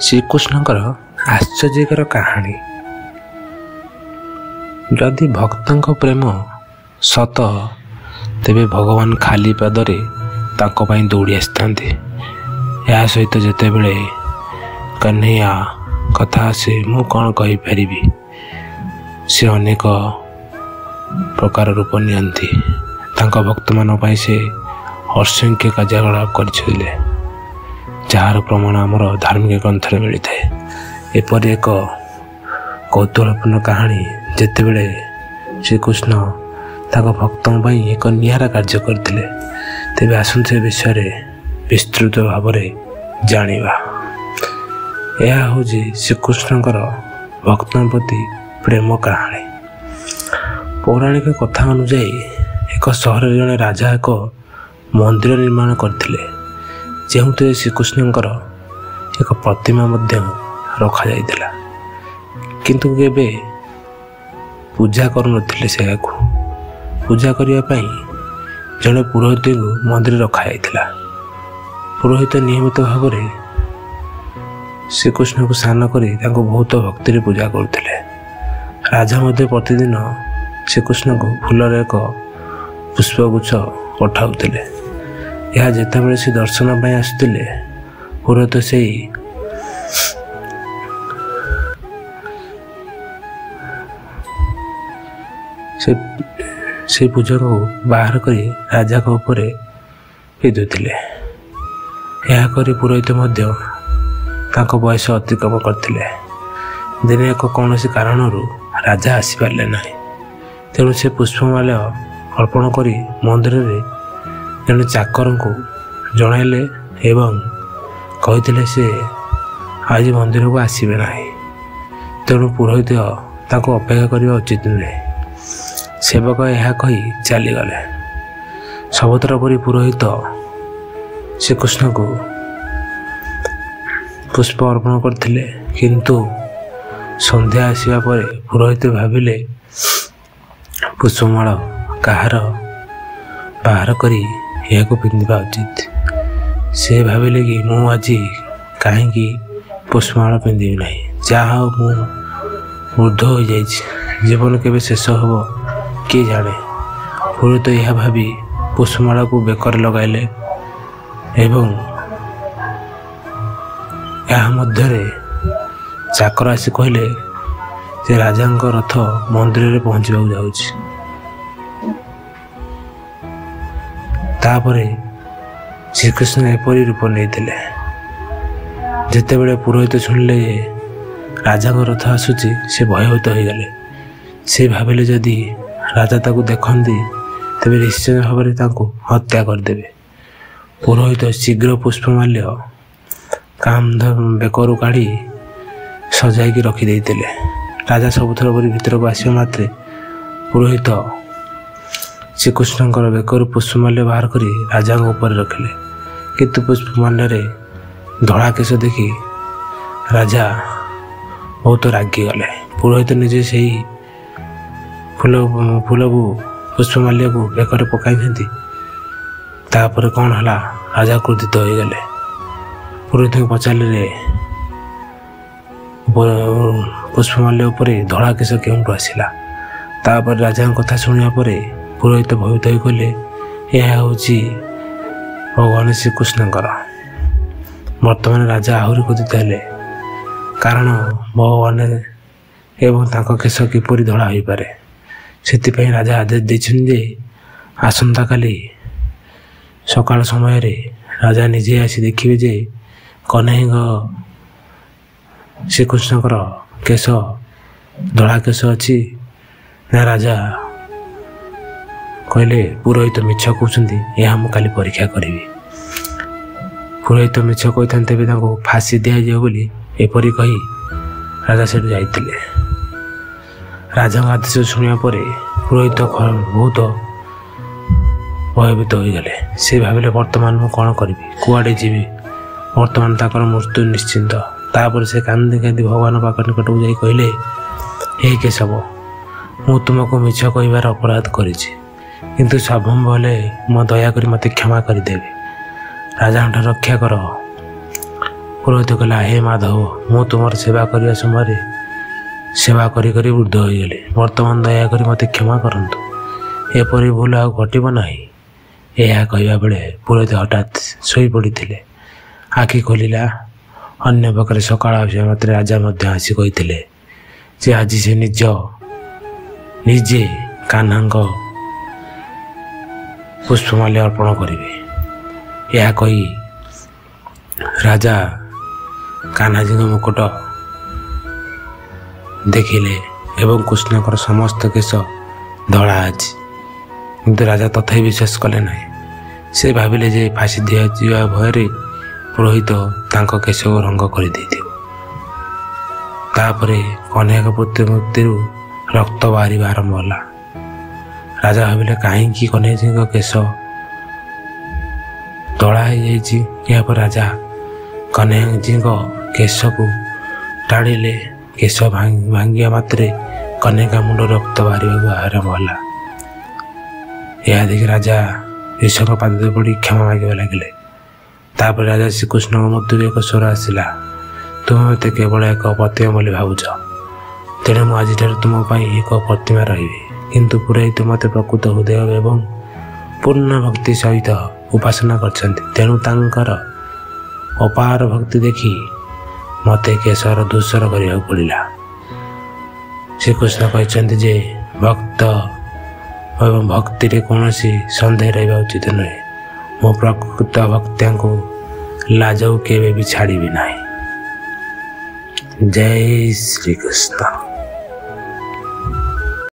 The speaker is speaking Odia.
ଶ୍ରୀକୃଷ୍ଣଙ୍କର ଆଶ୍ଚର୍ଯ୍ୟକର କାହାଣୀ। ଯଦି ଭକ୍ତଙ୍କ ପ୍ରେମ ସତ, ତେବେ ଭଗବାନ ଖାଲି ପାଦରେ ତାଙ୍କ ପାଇଁ ଦୌଡ଼ି ଆସିଥାନ୍ତି। ଏହା ସହିତ ଯେତେବେଳେ କହ୍ନେୟା କଥା ଆସେ, ମୁଁ କ'ଣ କହିପାରିବି, ସେ ଅନେକ ପ୍ରକାର ରୂପ ନିଅନ୍ତି। ତାଙ୍କ ଭକ୍ତମାନଙ୍କ ପାଇଁ ସେ ଅସଂଖ୍ୟ କାର୍ଯ୍ୟକଳାପ କରିଥିଲେ, ଯାହାର ପ୍ରମାଣ ଆମର ଧାର୍ମିକ ଗ୍ରନ୍ଥରେ ମିଳିଥାଏ। ଏପରି ଏକ କୌତୂହଳପୂର୍ଣ୍ଣ କାହାଣୀ ଯେତେବେଳେ ଶ୍ରୀକୃଷ୍ଣ ତାଙ୍କ ଭକ୍ତଙ୍କ ପାଇଁ ଏକ ନିଆରା କାର୍ଯ୍ୟ କରିଥିଲେ, ତେବେ ଆସନ୍ତୁ ସେ ବିଷୟରେ ବିସ୍ତୃତ ଭାବରେ ଜାଣିବା। ଏହା ହେଉଛି ଶ୍ରୀକୃଷ୍ଣଙ୍କର ଭକ୍ତଙ୍କ ପ୍ରତି ପ୍ରେମ କାହାଣୀ। ପୌରାଣିକ କଥା ଅନୁଯାୟୀ ଏକ ସହରରେ ଜଣେ ରାଜା ଏକ ମନ୍ଦିର ନିର୍ମାଣ କରିଥିଲେ, ଯେଉଁଥିରେ ଶ୍ରୀକୃଷ୍ଣଙ୍କର ଏକ ପ୍ରତିମା ମଧ୍ୟ ରଖାଯାଇଥିଲା, କିନ୍ତୁ କେବେ ପୂଜା କରୁନଥିଲେ। ସେୟାକୁ ପୂଜା କରିବା ପାଇଁ ଜଣେ ପୁରୋହିତଙ୍କୁ ମନ୍ଦିରରେ ରଖାଯାଇଥିଲା। ପୁରୋହିତ ନିୟମିତ ଭାବରେ ଶ୍ରୀକୃଷ୍ଣଙ୍କୁ ସ୍ନାନ କରି ତାଙ୍କୁ ବହୁତ ଭକ୍ତିରେ ପୂଜା କରୁଥିଲେ। ରାଜା ମଧ୍ୟ ପ୍ରତିଦିନ ଶ୍ରୀକୃଷ୍ଣଙ୍କୁ ଫୁଲର ଏକ ପୁଷ୍ପଗୁଚ୍ଛ ପଠାଉଥିଲେ। ଏହା ଯେତେବେଳେ ସେ ଦର୍ଶନ ପାଇଁ ଆସୁଥିଲେ, ପୁରୋହିତ ସେଇ ପୂଜାକୁ ବାହାର କରି ରାଜାଙ୍କ ଉପରେ ପିଧୁଥିଲେ। ଏହା କରି ପୁରୋହିତ ମଧ୍ୟ ତାଙ୍କ ବୟସ ଅତିକ୍ରମ କରିଥିଲେ। ଦିନେ ଏକ କୌଣସି କାରଣରୁ ରାଜା ଆସିପାରିଲେ ନାହିଁ, ତେଣୁ ସେ ପୁଷ୍ପମାଲ୍ୟ ଅର୍ପଣ କରି ମନ୍ଦିରରେ ଜଣେ ଚାକରଙ୍କୁ ଜଣାଇଲେ ଏବଂ କହିଥିଲେ ସେ ଆଜି ମନ୍ଦିରକୁ ଆସିବେ ନାହିଁ, ତେଣୁ ପୁରୋହିତ ତାଙ୍କୁ ଅପେକ୍ଷା କରିବା ଉଚିତ ନୁହେଁ। ସେବକ ଏହା କହି ଚାଲିଗଲେ। ସବୁଥର ପରି ପୁରୋହିତ ଶ୍ରୀକୃଷ୍ଣଙ୍କୁ ପୁଷ୍ପ ଅର୍ପଣ କରିଥିଲେ, କିନ୍ତୁ ସନ୍ଧ୍ୟା ଆସିବା ପରେ ପୁରୋହିତ ଭାବିଲେ ପୁଷ୍ପମାଳ କାହାର ବାହାର କରି ଏହାକୁ ପିନ୍ଧିବା ଉଚିତ। ସେ ଭାବିଲେ କି ମୁଁ ଆଜି କାହିଁକି ପୁଷ୍ପମାଳ ପିନ୍ଧିବି ନାହିଁ। ଯାହା ହଉ, ମୁଁ ବୃଦ୍ଧ ହୋଇଯାଇଛି, ଜୀବନ କେବେ ଶେଷ ହେବ କିଏ ଜାଣେ। ପୁରୋହିତ ଏହା ଭାବି ପୁଷ୍ପମାଳାକୁ ବେକରେ ଲଗାଇଲେ ଏବଂ ଏହା ମଧ୍ୟରେ ଚାକର ଆସି କହିଲେ ଯେ ରାଜାଙ୍କ ରଥ ମନ୍ଦିରରେ ପହଞ୍ଚିବାକୁ ଯାଉଛି। ତାପରେ ଶ୍ରୀକୃଷ୍ଣ ଏପରି ରୂପ ନେଇଥିଲେ। ଯେତେବେଳେ ପୁରୋହିତ ଶୁଣିଲେ ଯେ ରାଜାଙ୍କ ରଥ ଆସୁଛି, ସେ ଭୟଭୀତ ହୋଇଗଲେ। ସେ ଭାବିଲେ ଯଦି ରାଜା ତାକୁ ଦେଖନ୍ତି, ତେବେ ନିଶ୍ଚୟ ଭାବରେ ତାଙ୍କୁ ହତ୍ୟା କରିଦେବେ। ପୁରୋହିତ ଶୀଘ୍ର ପୁଷ୍ପମାଲ୍ୟ ବେକରୁ କାଢ଼ି ସଜାଇକି ରଖିଦେଇଥିଲେ। ରାଜା ସବୁଥର ପରି ଭିତରକୁ ଆସିବା ମାତ୍ରେ ପୁରୋହିତ ଶ୍ରୀକୃଷ୍ଣଙ୍କର ବେକରୁ ପୁଷ୍ପମାଲ୍ୟ ବାହାର କରି ରାଜାଙ୍କ ଉପରେ ରଖିଲେ, କିନ୍ତୁ ପୁଷ୍ପମାଲ୍ୟରେ ଧଳା କେଶ ଦେଖି ରାଜା ବହୁତ ରାଗିଗଲେ। ପୁରୋହିତ ନିଜେ ସେହି ଫୁଲକୁ ପୁଷ୍ପମାଲ୍ୟକୁ ବେକରେ ପକାଇଛନ୍ତି। ତାପରେ କ'ଣ ହେଲା, ରାଜା କ୍ରୋଧିତ ହୋଇଗଲେ। ପୁରୋହିତଙ୍କୁ ପଚାରିଲେ ପୁଷ୍ପମାଲ୍ୟ ଉପରେ ଧଳା କେଶ କେଉଁଠୁ ଆସିଲା। ତାପରେ ରାଜାଙ୍କ କଥା ଶୁଣିବା ପରେ ପୁରୋହିତ ଭୟଭୀତ ହୋଇ କହିଲେ ଏହା ହେଉଛି ଭଗବାନ ଶ୍ରୀକୃଷ୍ଣଙ୍କର। ବର୍ତ୍ତମାନ ରାଜା ଆହୁରି କ୍ରୋଧିତ ହେଲେ, କାରଣ ଭଗବାନ ଏବଂ ତାଙ୍କ କେଶ କିପରି ଧଳା ହୋଇପାରେ। ସେଥିପାଇଁ ରାଜା ଆଦେଶ ଦେଇଛନ୍ତି ଯେ ଆସନ୍ତାକାଲି ସକାଳ ସମୟରେ ରାଜା ନିଜେ ଆସି ଦେଖିବେ ଯେ କହ୍ନେୟାଙ୍କ ଶ୍ରୀକୃଷ୍ଣଙ୍କର କେଶ ଧଳା କେଶ ଅଛି ନା। ରାଜା କହିଲେ ପୁରୋହିତ ମିଛ କହୁଛନ୍ତି, ଏହା ମୁଁ କାଲି ପରୀକ୍ଷା କରିବି। ପୁରୋହିତ ମିଛ କହିଥାନ୍ତି, ତେବେ ତାଙ୍କୁ ଫାଶୀ ଦିଆଯିବ ବୋଲି ଏପରି କହି ରାଜା ସେଠୁ ଯାଇଥିଲେ। ରାଜାଙ୍କ ଆଦେଶ ଶୁଣିବା ପରେ ପୁରୋହିତ ବହୁତ ଭୟଭୀତ ହୋଇଗଲେ। ସେ ଭାବିଲେ ବର୍ତ୍ତମାନ ମୁଁ କ'ଣ କରିବି, କୁଆଡ଼େ ଯିବି, ବର୍ତ୍ତମାନ ତାଙ୍କର ମୃତ୍ୟୁ ନିଶ୍ଚିନ୍ତ। ତାପରେ ସେ କାନ୍ଦି କାନ୍ଦି ଭଗବାନଙ୍କ ପାଖ ନିକଟକୁ ଯାଇ କହିଲେ ହେ କେଶବ, ମୁଁ ତୁମକୁ ମିଛ କହିବାର ଅପରାଧ କରିଛି, କିନ୍ତୁ ସମ୍ଭବ ହେଲେ ଦୟାକରି ମୋତେ କ୍ଷମା କରିଦେବେ। ରାଜାଙ୍କଠାରୁ ରକ୍ଷା କର। ପୁରୋହିତ କହିଲା, ହେ ମାଧବ, ମୁଁ ତୁମର ସେବା କରିବା ସମୟରେ ସେବା କରି କରି ବୃଦ୍ଧ ହୋଇଗଲି। ବର୍ତ୍ତମାନ ଦୟାକରି ମୋତେ କ୍ଷମା କରନ୍ତୁ। ଏପରି ଭୁଲ ଆଉ ଘଟିବ ନାହିଁ। ଏହା କହିବା ବେଳେ ପୁରୋହିତ ହଠାତ୍ ଶୋଇପଡ଼ିଥିଲେ। ଆଖି ଖୋଲିଲା। ଅନ୍ୟ ପାଖରେ ସକାଳ ଆସିବା ମାତ୍ରେ ରାଜା ମଧ୍ୟ ଆସି କହିଥିଲେ ଯେ ଆଜି ସେ ନିଜେ କାହ୍ନାଙ୍କ ପୁଷ୍ପମାଲ୍ୟ ଅର୍ପଣ କରିବେ। ଏହା କହି ରାଜା କାହ୍ନାଜୀଙ୍କ ମୁକୁଟ ଦେଖିଲେ ଏବଂ କୃଷ୍ଣଙ୍କର ସମସ୍ତ କେଶ ଧଳା ଅଛି। କିନ୍ତୁ ରାଜା ତଥାପି ବିଶ୍ୱାସ କଲେ ନାହିଁ। ସେ ଭାବିଲେ ଯେ ଫାଶୀ ଦିଆଯିବା ଭୟରେ ପୁରୋହିତ ତାଙ୍କ କେଶକୁ ରଙ୍ଗ କରିଦେଇଥିବ। ତାପରେ କହ୍ନେୟାଙ୍କ ପ୍ରତିମୂର୍ତ୍ତିରୁ ରକ୍ତ ବାହାରିବା ଆରମ୍ଭ ହେଲା। ରାଜା ଭାବିଲେ କାହିଁକି କହ୍ନେୟାଜୀଙ୍କ କେଶ ଧଳା ହେଇଯାଇଛି। ଏହାପରେ ରାଜା କହ୍ନେୟାଜୀଙ୍କ କେଶକୁ ଟାଣିଲେ। କେଶ ଭାଙ୍ଗିବା ମାତ୍ରେ କହ୍ନେୟାଙ୍କ ମୁଣ୍ଡ ରକ୍ତ ବାହାରିବାକୁ ଆରମ୍ଭ ହେଲା। ଏହା ଦେଖି ରାଜା ଈଶ୍ୱରଙ୍କ ପାଦରେ ପଡ଼ି କ୍ଷମା ମାଗିବା ଲାଗିଲେ। ତାପରେ ରାଜା ଶ୍ରୀକୃଷ୍ଣଙ୍କ ମୃତ୍ୟୁରେ ଏକ ସ୍ୱର ଆସିଲା, ତୁମେ ମୋତେ କେବଳ ଏକ ପ୍ରତିମା ବୋଲି ଭାବୁଛ, ତେଣୁ ମୁଁ ଆଜିଠାରୁ ତୁମ ପାଇଁ ଏକ ପ୍ରତିମା ରହିବି। କିନ୍ତୁ ପୁରୋହିତ ମୋତେ ପ୍ରକୃତ ହୃଦୟ ଏବଂ ପୂର୍ଣ୍ଣ ଭକ୍ତି ସହିତ ଉପାସନା କରିଛନ୍ତି, ତେଣୁ ତାଙ୍କର ଅପାର ଭକ୍ତି ଦେଖି ମୋତେ କେଶର ଧୂସର କରିବାକୁ ପଡ଼ିଲା। ଶ୍ରୀକୃଷ୍ଣ କହିଛନ୍ତି ଯେ ଭକ୍ତ ଏବଂ ଭକ୍ତିରେ କୌଣସି ସନ୍ଦେହ ରହିବା ଉଚିତ ନୁହେଁ। ମୁଁ ପ୍ରକୃତ ଭକ୍ତଙ୍କୁ ଲାଜକୁ କେବେ ବି ଛାଡ଼ିବି ନାହିଁ। ଜୟ ଶ୍ରୀକୃଷ୍ଣ।